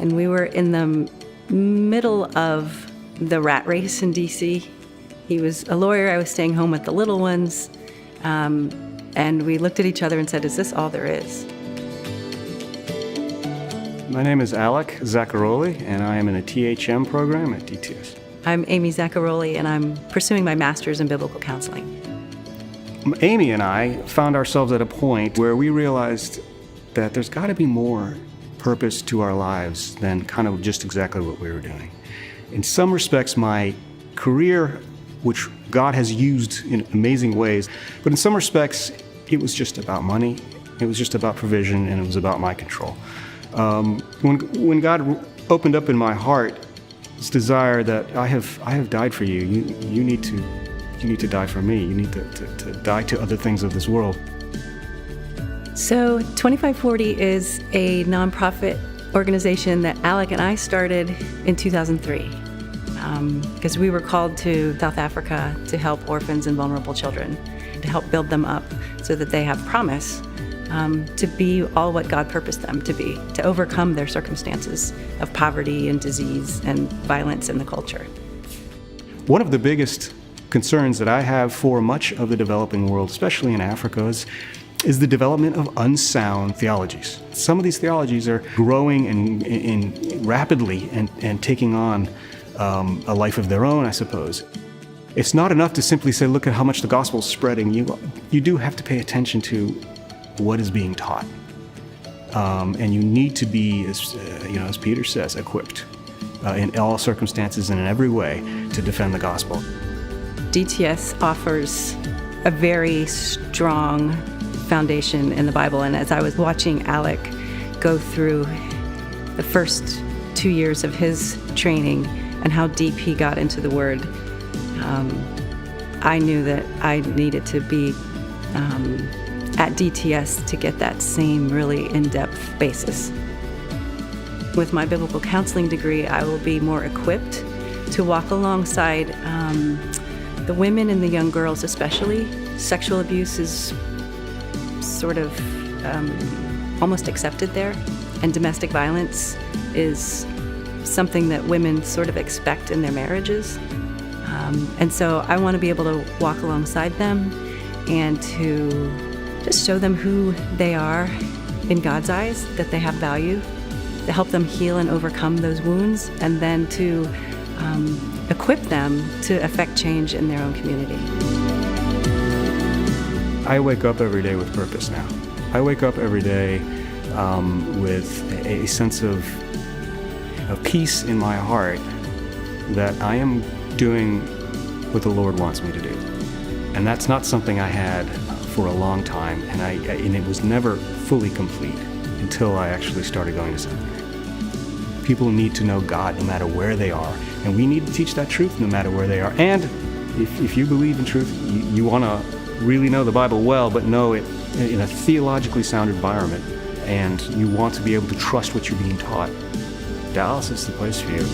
and we were in the middle of the rat race in D.C. He was a lawyer, I was staying home with the little ones, and we looked at each other and said, is this all there is? My name is Alec Zacaroli, and I am in a THM program at DTS. I'm Amy Zacaroli, and I'm pursuing my master's in biblical counseling. Amy and I found ourselves at a point where we realized that there's got to be more purpose to our lives than kind of just exactly what we were doing. In some respects, my career, which God has used in amazing ways, but in some respects, it was just about money, it was just about provision, and it was about my control. When God opened up in my heart this desire that I have died for you, you need to die for me, you need to die to other things of this world. So 2540 is a nonprofit organization that Alec and I started in 2003 because we were called to South Africa to help orphans and vulnerable children, to help build them up so that they have promise to be all what God purposed them to be, to overcome their circumstances of poverty and disease and violence in the culture. One of the biggest concerns that I have for much of the developing world, especially in Africa, is the development of unsound theologies. Some of these theologies are growing and rapidly and taking on a life of their own, I suppose. It's not enough to simply say, look at how much the gospel is spreading. You do have to pay attention to what is being taught. And you need to be, as Peter says, equipped in all circumstances and in every way to defend the gospel. DTS offers a very strong foundation in the Bible, and as I was watching Alec go through the first 2 years of his training and how deep he got into the Word, I knew that I needed to be at DTS to get that same really in-depth basis. With my biblical counseling degree, I will be more equipped to walk alongside the women and the young girls especially. Sexual abuse is sort of almost accepted there, and domestic violence is something that women sort of expect in their marriages. And so I want to be able to walk alongside them and to just show them who they are in God's eyes, that they have value, to help them heal and overcome those wounds, and then to equip them to affect change in their own community. I wake up every day with purpose now. I wake up every day with a sense of peace in my heart that I am doing what the Lord wants me to do. And that's not something I had for a long time, and it was never fully complete until I actually started going to seminary. People need to know God no matter where they are, and we need to teach that truth no matter where they are. And if you believe in truth, you want to really know the Bible well, but know it in a theologically sound environment, and you want to be able to trust what you're being taught, Dallas is the place for you.